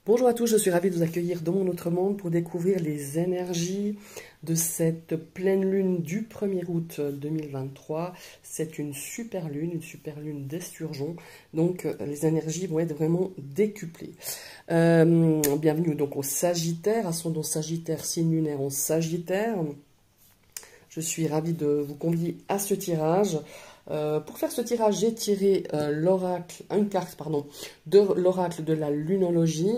Bonjour à tous, je suis ravie de vous accueillir dans mon autre monde pour découvrir les énergies de cette pleine lune du 1er août 2023. C'est une super lune d'Esturgeon, donc les énergies vont être vraiment décuplées. Bienvenue donc au Sagittaire, ascendant Sagittaire, signe lunaire en Sagittaire. Je suis ravie de vous convier à ce tirage. Pour faire ce tirage, j'ai tiré une carte de l'oracle de la lunologie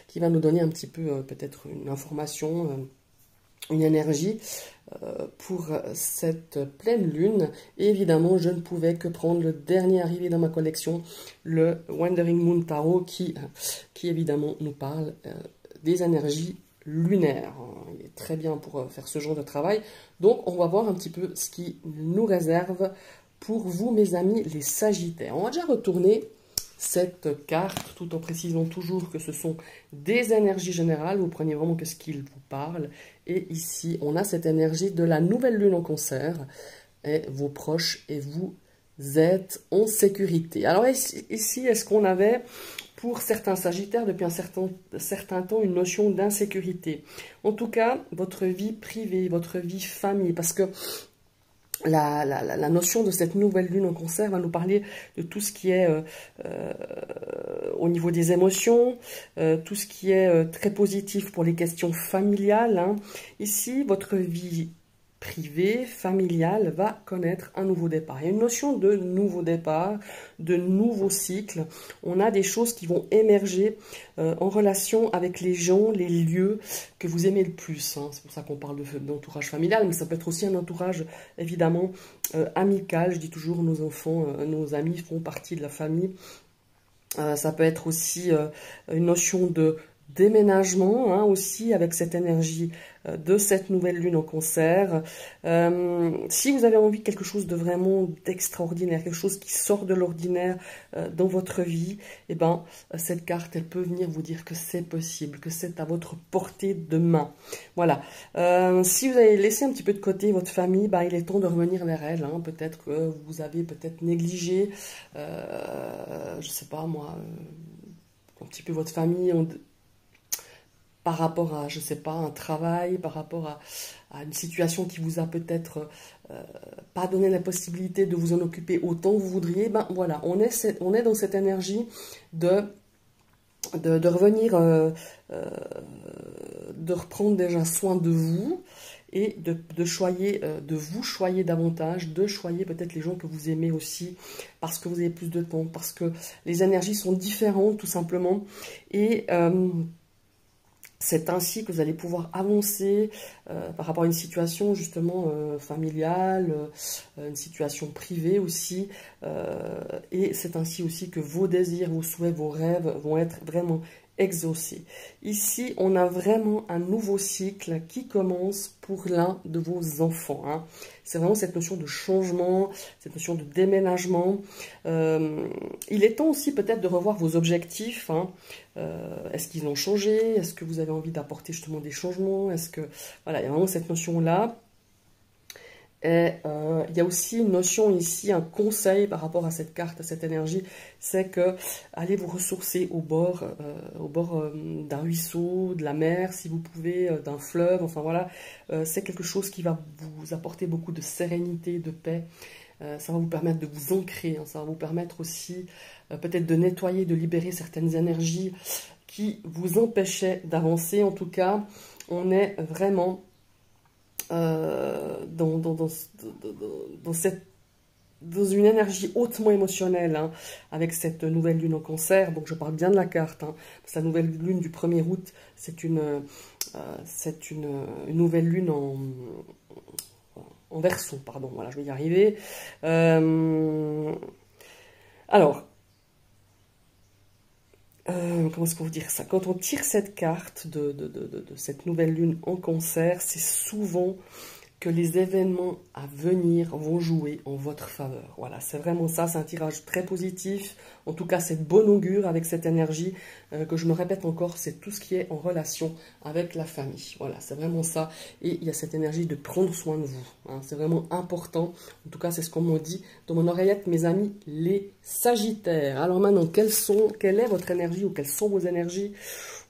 qui va nous donner un petit peu peut-être une information, une énergie pour cette pleine lune. Et évidemment, je ne pouvais que prendre le dernier arrivé dans ma collection, le Wandering Moon Tarot, qui évidemment nous parle des énergies lunaire. Il est très bien pour faire ce genre de travail. Donc, on va voir un petit peu ce qui nous réserve pour vous, mes amis, les Sagittaires. On va déjà retourner cette carte, tout en précisant toujours que ce sont des énergies générales. Vous prenez vraiment que ce qu'il vous parle. Et ici, on a cette énergie de la nouvelle lune en Cancer. Et vos proches et vous êtes en sécurité. Alors ici, est-ce qu'on avait pour certains Sagittaires depuis un certain temps une notion d'insécurité? En tout cas, votre vie privée, votre vie famille, parce que la notion de cette nouvelle lune en Cancer va nous parler de tout ce qui est au niveau des émotions, tout ce qui est très positif pour les questions familiales, hein. Ici, votre vie privée, familiale, va connaître un nouveau départ. Il y a une notion de nouveau départ, de nouveau cycle. On a des choses qui vont émerger en relation avec les gens, les lieux que vous aimez le plus, hein. C'est pour ça qu'on parle d'entourage familial, mais ça peut être aussi un entourage, évidemment, amical. Je dis toujours, nos enfants, nos amis font partie de la famille. Ça peut être aussi une notion de déménagement, hein, aussi avec cette énergie de cette nouvelle lune en Cancer. Si vous avez envie de quelque chose de vraiment d'extraordinaire, quelque chose qui sort de l'ordinaire dans votre vie, eh ben, cette carte, elle peut venir vous dire que c'est possible, que c'est à votre portée de main. Voilà. Si vous avez laissé un petit peu de côté votre famille, ben, il est temps de revenir vers elle, hein. Peut-être que vous avez peut-être négligé, je sais pas moi, un petit peu votre famille par rapport à, je sais pas, un travail, par rapport à une situation qui vous a peut-être pas donné la possibilité de vous en occuper autant que vous voudriez. Ben voilà, on est dans cette énergie de revenir, de reprendre déjà soin de vous et de vous choyer davantage, de choyer peut-être les gens que vous aimez aussi, parce que vous avez plus de temps, parce que les énergies sont différentes tout simplement. Et c'est ainsi que vous allez pouvoir avancer par rapport à une situation justement familiale, une situation privée aussi. Et c'est ainsi aussi que vos désirs, vos souhaits, vos rêves vont être vraiment exaucés. Ici, on a vraiment un nouveau cycle qui commence pour l'un de vos enfants, hein. C'est vraiment cette notion de changement, cette notion de déménagement. Il est temps aussi peut-être de revoir vos objectifs, hein. Est-ce qu'ils ont changé? Est-ce que vous avez envie d'apporter justement des changements? Est-ce que voilà, il y a vraiment cette notion-là. Et il y a aussi une notion ici, un conseil par rapport à cette carte, à cette énergie, c'est que allez vous ressourcer au bord d'un ruisseau, de la mer, si vous pouvez, d'un fleuve, enfin voilà. C'est quelque chose qui va vous apporter beaucoup de sérénité, de paix. Ça va vous permettre de vous ancrer, hein. Ça va vous permettre aussi peut-être de nettoyer, de libérer certaines énergies qui vous empêchaient d'avancer. En tout cas, on est vraiment dans une énergie hautement émotionnelle, hein, avec cette nouvelle lune en Cancer. Donc je parle bien de la carte, hein. Sa nouvelle lune du 1er août, c'est une nouvelle lune en Verseau, pardon, voilà, je vais y arriver. Alors, comment est-ce qu'on vous dire ça? Quand on tire cette carte de cette nouvelle lune en Cancer, c'est souvent que les événements à venir vont jouer en votre faveur. Voilà, c'est vraiment ça, c'est un tirage très positif. En tout cas, c'est de bon augure avec cette énergie que je me répète encore, c'est tout ce qui est en relation avec la famille. Voilà, c'est vraiment ça. Et il y a cette énergie de prendre soin de vous. Hein, c'est vraiment important. En tout cas, c'est ce qu'on m'a dit dans mon oreillette, mes amis, les Sagittaires. Alors maintenant, quelle est votre énergie ou quelles sont vos énergies?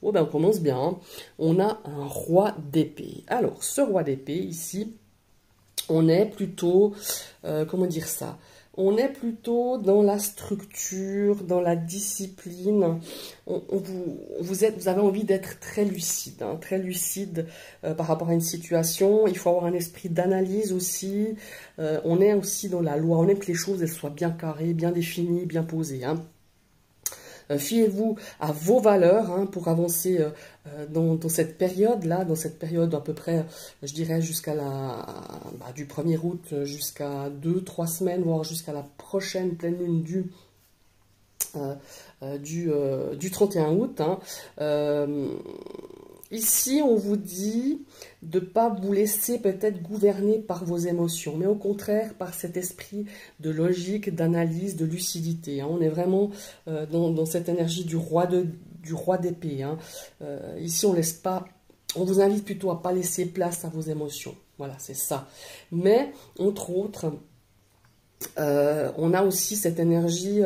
Oh ben, on commence bien. Hein. On a un roi d'épée. Alors, ce roi d'épée, ici, on est plutôt, comment dire ça? On est plutôt dans la structure, dans la discipline. Vous avez envie d'être très lucide, hein, très lucide par rapport à une situation. Il faut avoir un esprit d'analyse aussi. On est aussi dans la loi. On aime que les choses elles soient bien carrées, bien définies, bien posées. Hein. Fiez-vous à vos valeurs hein, pour avancer dans cette période-là, dans cette période à peu près, je dirais, jusqu'à du 1er août jusqu'à 2-3 semaines, voire jusqu'à la prochaine pleine lune du 31 août. Hein. Ici, on vous dit de ne pas vous laisser peut-être gouverner par vos émotions, mais au contraire par cet esprit de logique, d'analyse, de lucidité. Hein. On est vraiment dans cette énergie du roi d'épée. Hein. Ici, on vous invite plutôt à ne pas laisser place à vos émotions. Voilà, c'est ça. Mais, entre autres, on a aussi cette énergie...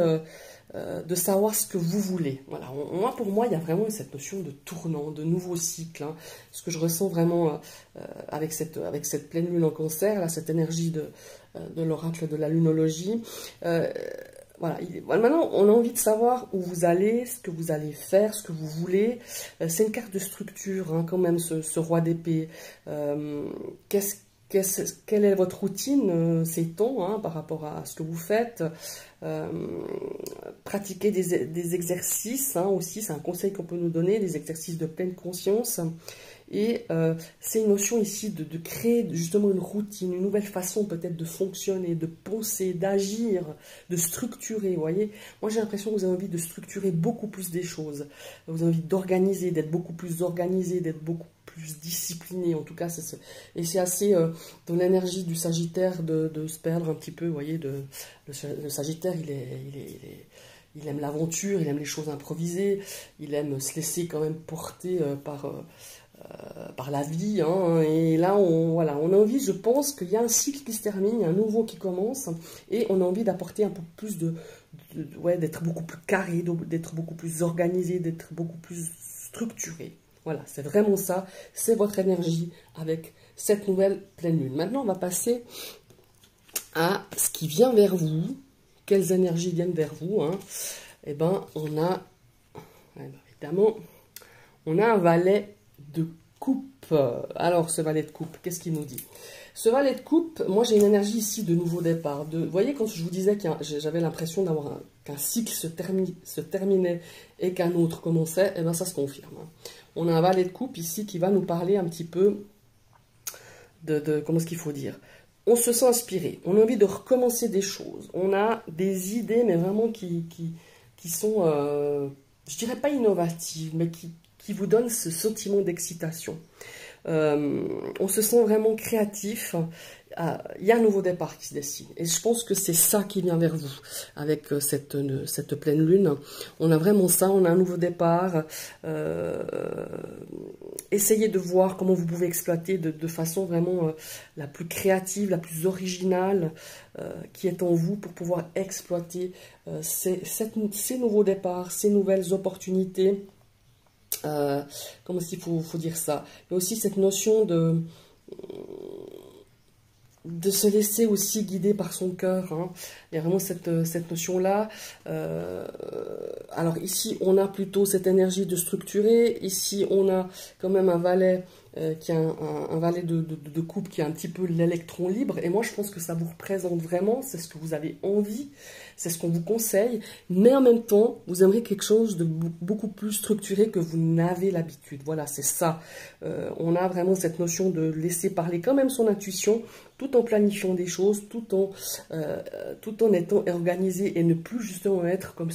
de savoir ce que vous voulez. Voilà. Pour moi, il y a vraiment cette notion de tournant, de nouveau cycle. Hein. Ce que je ressens vraiment avec cette pleine lune en cancer, là, cette énergie de l'oracle de la lunologie. Voilà. Maintenant, on a envie de savoir où vous allez, ce que vous allez faire, ce que vous voulez. C'est une carte de structure, hein, quand même, ce roi d'épée. Quelle est votre routine ces temps hein, par rapport à ce que vous faites? Pratiquer des exercices hein, aussi, c'est un conseil qu'on peut nous donner, des exercices de pleine conscience. Et c'est une notion ici de créer justement une routine, une nouvelle façon peut-être de fonctionner, de penser, d'agir, de structurer, vous voyez. Moi j'ai l'impression que vous avez envie de structurer beaucoup plus des choses. Vous avez envie d'organiser, d'être beaucoup plus organisé, d'être beaucoup plus discipliné. En tout cas, et c'est assez dans l'énergie du Sagittaire de se perdre un petit peu, vous voyez. Le Sagittaire, il aime l'aventure, il aime les choses improvisées, il aime se laisser quand même porter par la vie, hein, et là on a envie, je pense qu'il y a un cycle qui se termine, il y a un nouveau qui commence, et on a envie d'apporter un peu plus d'être beaucoup plus carré, d'être beaucoup plus organisé, d'être beaucoup plus structuré. Voilà, c'est vraiment ça, c'est votre énergie avec cette nouvelle pleine lune. Maintenant, on va passer à ce qui vient vers vous, quelles énergies viennent vers vous, hein. Eh ben, évidemment, on a un valet de coupe. Alors, ce valet de coupe, qu'est-ce qu'il nous dit? Ce valet de coupe, moi j'ai une énergie ici de nouveau départ. Vous voyez, quand je vous disais que j'avais l'impression qu'un cycle se terminait et qu'un autre commençait, et bien ça se confirme. Hein. On a un valet de coupe ici qui va nous parler un petit peu comment est-ce qu'il faut dire. On se sent inspiré, on a envie de recommencer des choses, on a des idées, mais vraiment qui sont, je dirais pas innovatives, mais qui vous donnent ce sentiment d'excitation. On se sent vraiment créatif. Il y a un nouveau départ qui se dessine. Et je pense que c'est ça qui vient vers vous avec cette pleine lune. On a vraiment ça, on a un nouveau départ. Essayez de voir comment vous pouvez exploiter de façon vraiment la plus créative, la plus originale qui est en vous pour pouvoir exploiter ces nouveaux départs, ces nouvelles opportunités. Comment est-ce qu'il faut dire ça? Il y a aussi cette notion de se laisser aussi guider par son cœur. Hein. Il y a vraiment cette notion-là. Alors ici, on a plutôt cette énergie de structurer. Ici, on a quand même un valet qui a un valet de coupe qui a un petit peu l'électron libre. Et moi, je pense que ça vous représente vraiment. C'est ce que vous avez envie. C'est ce qu'on vous conseille. Mais en même temps, vous aimeriez quelque chose de beaucoup plus structuré que vous n'avez l'habitude. Voilà, c'est ça. On a vraiment cette notion de laisser parler quand même son intuition, tout en planifiant des choses, tout en étant organisé et ne plus justement être comme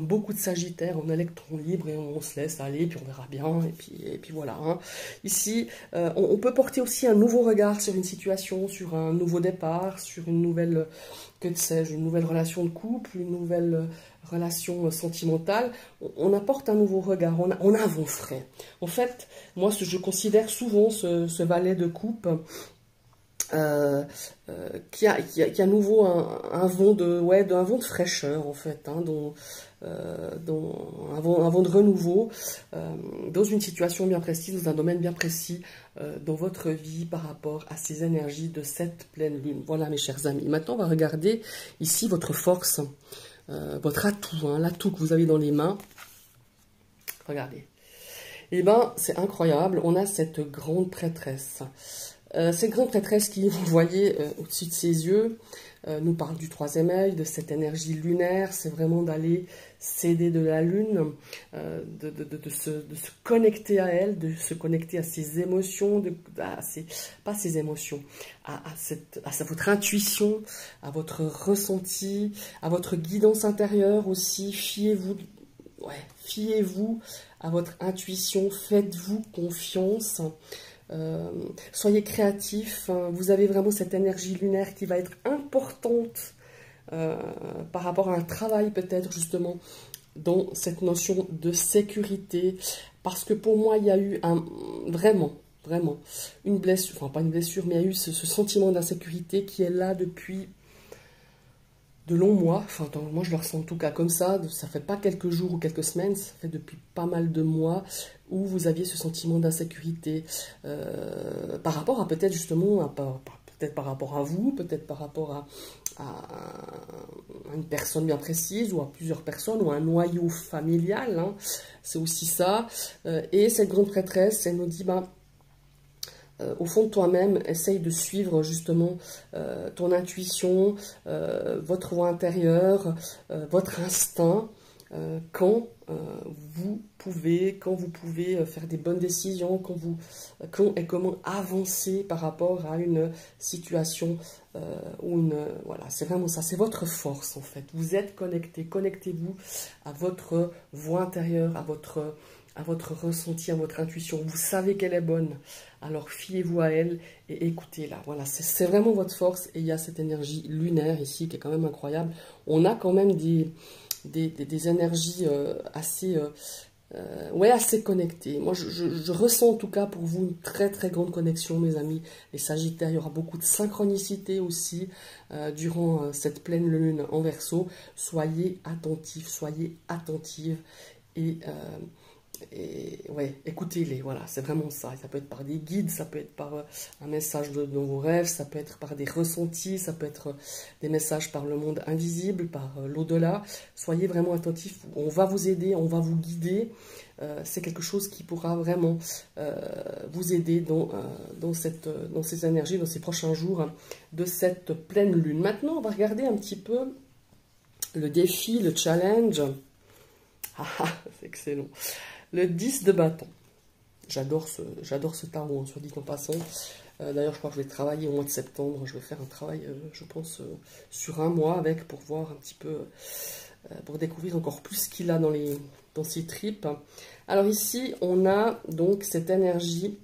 beaucoup de Sagittaires en électron libre et on se laisse aller, puis on verra bien, et puis voilà. Hein. Ici, ici, on peut porter aussi un nouveau regard sur une situation, sur un nouveau départ, sur une nouvelle, que sais-je, une nouvelle relation de couple, une nouvelle relation sentimentale. On apporte un nouveau regard, on a un vent frais. En fait, moi, je considère souvent ce valet de coupe qui a à nouveau un vent un vent de fraîcheur, en fait, hein, un vent de renouveau dans une situation bien précise, dans un domaine bien précis dans votre vie par rapport à ces énergies de cette pleine lune. Voilà, mes chers amis. Maintenant, on va regarder ici votre force, votre atout, hein, l'atout que vous avez dans les mains. Regardez. Eh bien, c'est incroyable. On a cette grande prêtresse. Cette grande prêtresse qui, vous voyez, au-dessus de ses yeux, nous parle du troisième œil, de cette énergie lunaire. C'est vraiment d'aller s'aider de la lune, de se connecter à elle, de se connecter à ses émotions, pas ses émotions, à votre intuition, à votre ressenti, à votre guidance intérieure aussi. Fiez-vous à votre intuition, faites-vous confiance. Soyez créatifs, hein. Vous avez vraiment cette énergie lunaire qui va être importante par rapport à un travail peut-être justement dans cette notion de sécurité, parce que pour moi il y a eu vraiment une blessure, enfin pas une blessure, mais il y a eu ce sentiment d'insécurité qui est là depuis de longs mois. Enfin, moi je le ressens en tout cas comme ça fait pas quelques jours ou quelques semaines, ça fait depuis pas mal de mois où vous aviez ce sentiment d'insécurité par rapport à peut-être justement, peut-être par rapport à vous, peut-être par rapport à une personne bien précise, ou à plusieurs personnes, ou à un noyau familial, hein. C'est aussi ça. Et cette grande prêtresse, elle nous dit, au fond de toi-même, essaye de suivre justement ton intuition, votre voix intérieure, votre instinct, quand vous pouvez faire des bonnes décisions, quand et comment avancer par rapport à une situation voilà, c'est vraiment ça, c'est votre force en fait. Vous êtes connecté, connectez-vous à votre voix intérieure, à votre ressenti, à votre intuition. Vous savez qu'elle est bonne, alors fiez-vous à elle et écoutez-la. Voilà, c'est vraiment votre force, et il y a cette énergie lunaire ici qui est quand même incroyable. On a quand même des énergies assez connectées. Moi, je ressens en tout cas pour vous une très très grande connexion, mes amis. Les Sagittaires, il y aura beaucoup de synchronicité aussi durant cette pleine lune en Verseau. Soyez attentifs, soyez attentives, et ouais, écoutez-les, voilà, c'est vraiment ça. Ça peut être par des guides, ça peut être par un message dans vos rêves, ça peut être par des ressentis, ça peut être des messages par le monde invisible, par l'au-delà. Soyez vraiment attentifs, on va vous aider, on va vous guider. C'est quelque chose qui pourra vraiment vous aider dans ces énergies, dans ces prochains jours, hein, de cette pleine lune. Maintenant, on va regarder un petit peu le défi, le challenge. C'est excellent. Le 10 de bâton. J'adore ce tarot, hein, soit dit en passant. D'ailleurs, je crois que je vais travailler au mois de septembre. Je vais faire un travail, je pense, sur un mois avec, pour voir un petit peu, pour découvrir encore plus ce qu'il a dans ses tripes. Alors ici, on a donc cette énergie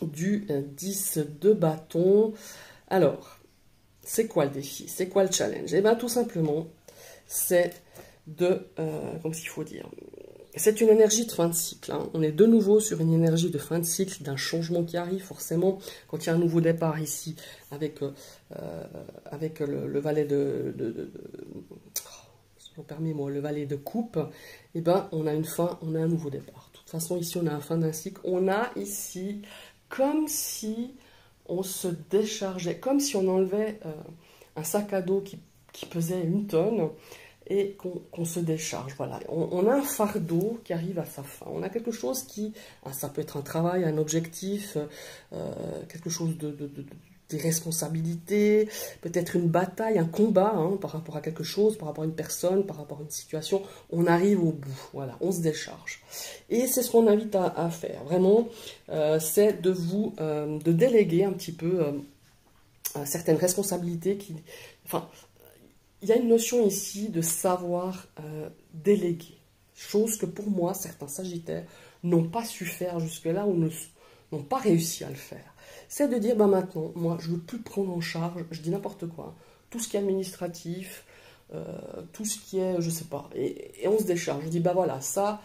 du 10 de bâton. Alors, c'est quoi le défi? C'est quoi le challenge? Eh bien, tout simplement, c'est comme s'il faut dire, c'est une énergie de fin de cycle, hein. On est de nouveau sur une énergie de fin de cycle, d'un changement qui arrive forcément quand il y a un nouveau départ ici avec le valet le valet de coupe. Et ben on a une fin, on a un nouveau départ. De toute façon ici on a la fin d'un cycle, on a ici comme si on se déchargeait, comme si on enlevait un sac à dos qui pesait 1 tonne, et qu'on se décharge. Voilà, on a un fardeau qui arrive à sa fin. On a quelque chose ça peut être un travail, un objectif, quelque chose des responsabilités, peut-être une bataille, un combat, hein, par rapport à quelque chose, par rapport à une personne, par rapport à une situation. On arrive au bout, voilà, on se décharge. Et c'est ce qu'on invite à faire, vraiment, c'est de déléguer un petit peu certaines responsabilités il y a une notion ici de savoir déléguer, chose que pour moi, certains Sagittaires n'ont pas su faire jusque-là, ou n'ont pas réussi à le faire. C'est de dire, ben maintenant, moi, je ne veux plus prendre en charge, je dis n'importe quoi, tout ce qui est administratif, tout ce qui est, je sais pas, et on se décharge. Je dis, bah voilà, ça,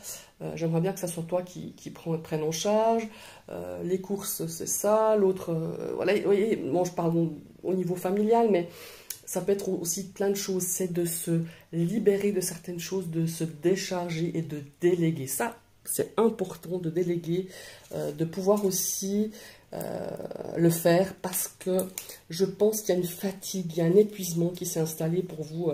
j'aimerais bien que ça soit toi qui prenne en charge, les courses, c'est ça, l'autre, voilà, vous voyez, moi je parle au niveau familial, mais ça peut être aussi plein de choses, c'est de se libérer de certaines choses, de se décharger et de déléguer. Ça, c'est important de déléguer, de pouvoir aussi le faire parce que je pense qu'il y a une fatigue, il y a un épuisement qui s'est installé pour vous,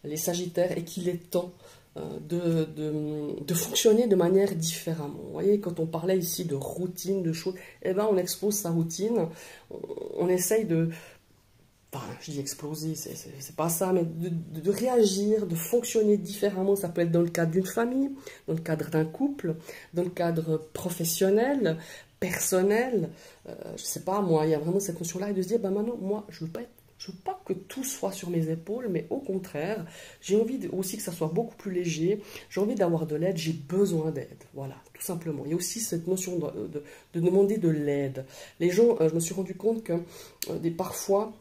les Sagittaires, et qu'il est temps de fonctionner de manière différemment. Vous voyez, quand on parlait ici de routine, de choses, eh ben on expose sa routine, on essaye de... Enfin, je dis exploser, c'est pas ça, mais de réagir, de fonctionner différemment. Ça peut être dans le cadre d'une famille, dans le cadre d'un couple, dans le cadre professionnel, personnel. Je sais pas, moi, il y a vraiment cette notion-là, et de se dire, ben maintenant, moi, je veux pas que tout soit sur mes épaules, mais au contraire, j'ai envie aussi que ça soit beaucoup plus léger. J'ai envie d'avoir de l'aide, j'ai besoin d'aide. Voilà, tout simplement. Il y a aussi cette notion de demander de l'aide. Les gens, je me suis rendu compte que parfois,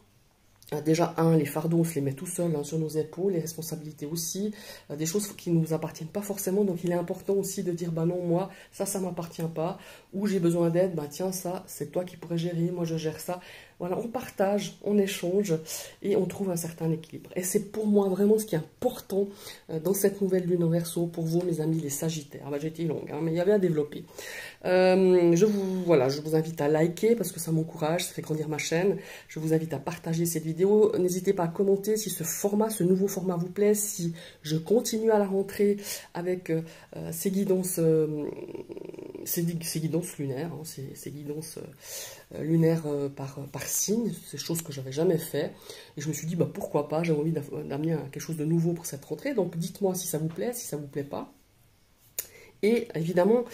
déjà, les fardeaux, on se les met tout seul sur nos épaules, les responsabilités aussi, des choses qui ne nous appartiennent pas forcément. Donc, il est important aussi de dire, bah non, moi, ça ne m'appartient pas. Ou j'ai besoin d'aide, bah tiens, ça, c'est toi qui pourrais gérer, moi, je gère ça. Voilà, on partage, on échange et on trouve un certain équilibre. Et c'est pour moi vraiment ce qui est important dans cette nouvelle lune en Verseau, pour vous, mes amis, les Sagittaires. Bah, j'ai été longue, hein, mais il y avait à développer. Je vous invite à liker parce que ça m'encourage, ça fait grandir ma chaîne. Je vous invite à partager cette vidéo. N'hésitez pas à commenter si ce nouveau format vous plaît, si je continue à la rentrée avec ces guidances, ces guidances lunaires, hein, ces guidances lunaires par signe, c'est chose que j'avais jamais fait. Et je me suis dit, bah, pourquoi pas, j'ai envie d'amener quelque chose de nouveau pour cette rentrée. Donc dites-moi si ça vous plaît, si ça vous plaît pas. Et évidemment,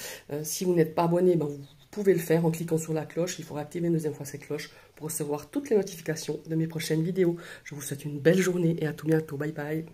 si vous n'êtes pas abonné, ben, vous pouvez le faire en cliquant sur la cloche. Il faudra activer une deuxième fois cette cloche pour recevoir toutes les notifications de mes prochaines vidéos. Je vous souhaite une belle journée et à tout bientôt. Bye bye.